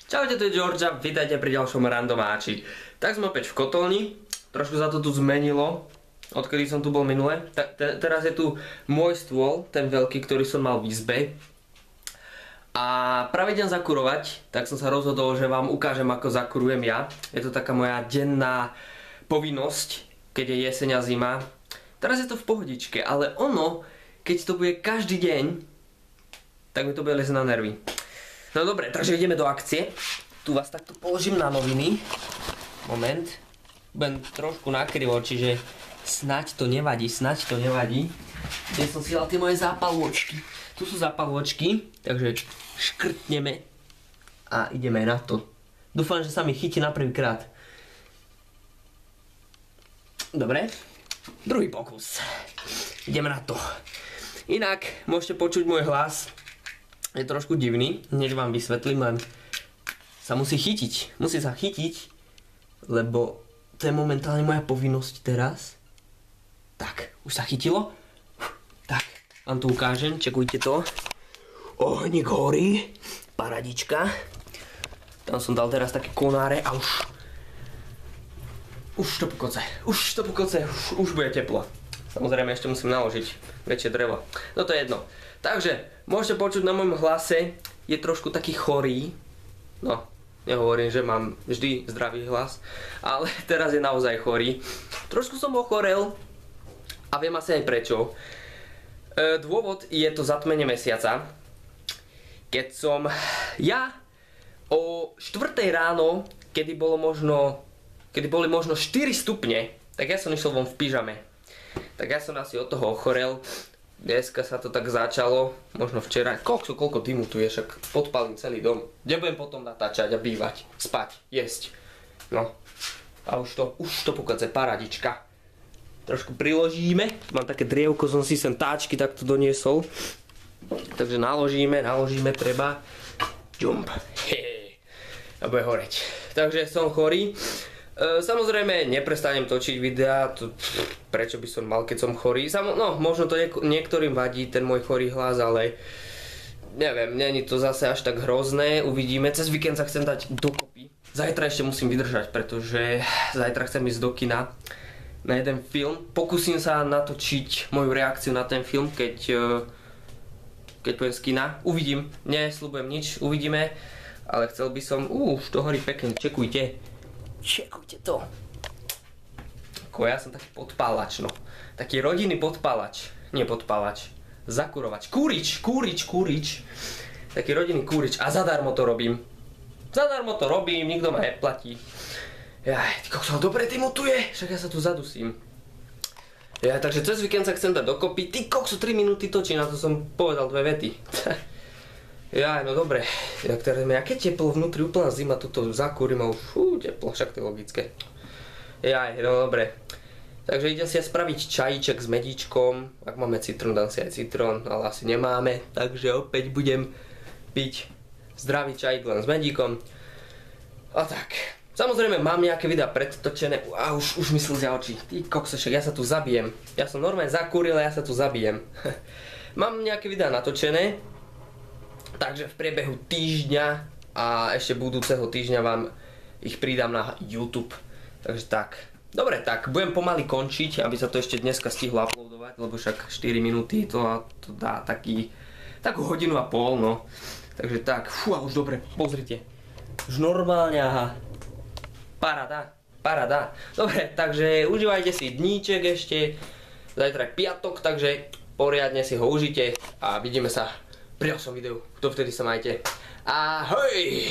Čaute, to je Georgia, vítajte pri ďalšom randomáči. Tak sme opäť v kotolni, trošku sa to tu zmenilo, odkedy som tu bol minule. Teraz je tu môj stôl, ten veľký, ktorý som mal v izbe. A práve idem zakurovať, tak som sa rozhodol, že vám ukážem, ako zakurujem ja. Je to taká moja denná povinnosť, keď je jeseň a zima. Teraz je to v pohodičke, ale ono, keď to bude každý deň, tak mi to bude lezť na nervy. No dobre, takže ideme do akcie. Tu vás takto položím na noviny. Moment. Budem trošku nakrivo, čiže snaď to nevadí, Kde som si dal tie moje zápaločky. Tu sú zápaločky, takže škrtneme a ideme na to. Dúfam, že sa mi chytí na prvýkrát. Dobre, druhý pokus. Ideme na to. Inak môžete počuť môj hlas. Je trošku divný, hneď vám vysvetlím, len sa musí chytiť. Musí sa chytiť, lebo to je momentálne moja povinnosť teraz. Tak, už sa chytilo. Tak, vám to ukážem, čekujte to. Ohník horí, paradička. Tam som dal teraz také konáre a už to pokoce, už bude teplo. Samozrejme ešte musím naložiť väčšie drevo. No to je jedno. Takže, môžete počuť na mojom hlase, je trošku taký chorý. No, nehovorím, že mám vždy zdravý hlas, ale teraz je naozaj chorý. Trošku som ochorel a viem asi aj prečo. Dôvod je to zatmenie mesiaca. Keď som ja o 4 ráno, kedy boli možno 4 stupne, tak ja som išiel von v pyžame. Tak ja som asi od toho ochorel. Dneska sa to tak začalo, možno včera. Koľko dymu tu je, však podpalím celý dom. Kde budem potom natáčať a bývať, spať, jesť. No. A už to pokace, paradička. Trošku priložíme. Mám také drievko, som si sem táčky takto doniesol. Takže naložíme, treba. Jump. Hehe. A bude horeť. Takže som chorý. Samozrejme, neprestanem točiť videá, prečo by som mal, keď som chorý. No, možno to niektorým vadí, ten môj chorý hlas, ale neviem, není to zase až tak hrozné, uvidíme. Cez víkend sa chcem dať dokopy. Zajtra ešte musím vydržať, pretože zajtra chcem ísť do kina na jeden film. Pokúsim sa natočiť moju reakciu na ten film, keď pôjdem z kina. Uvidím, nesľubujem nič, uvidíme, ale chcel by som, už to horí pekne, čekujte to. Ja som taký podpálač, no. Taký rodinný podpálač. Nie podpálač. Zakurovač. Kúrič. Taký rodinný kúrič. A zadarmo to robím. Nikto ma neplatí. Ty kokso, dobre dymutuje. Však ja sa tu zadusím. Takže cez víkend sa chcem dať dokopy. Ty kokso, 3 minúty točí, na to som povedal 2 vety. No dobre, aké teplo vnútri, úplná zima, tuto zakúrim a už teplo, však to je logické. No dobre. Takže idem si spraviť čajíček s medíčkom, ak máme citrón, dám si aj citrón, ale asi nemáme, takže opäť budem piť zdravý čajík len s medíkom. A tak, samozrejme mám nejaké videá predtočené, a už mi slzia oči, ty koksešek, ja sa tu zabijem. Ja som normálne zakúril a ja sa tu zabijem. Mám nejaké videá natočené. Takže v priebehu týždňa a ešte budúceho týždňa vám ich pridám na YouTube. Takže tak. Dobre, tak budem pomaly končiť, aby sa to ešte dneska stihlo uploadovať, lebo však 4 minúty to dá takú hodinu a pol, no. Takže tak, a už dobre, pozrite. Už normálne, aha. Paráda. Dobre, takže užívajte si dníček ešte. Zajtra je piatok, takže poriadne si ho užite a vidíme sa pri ďalšom videu. Dovtedy sa majte. Ahoj!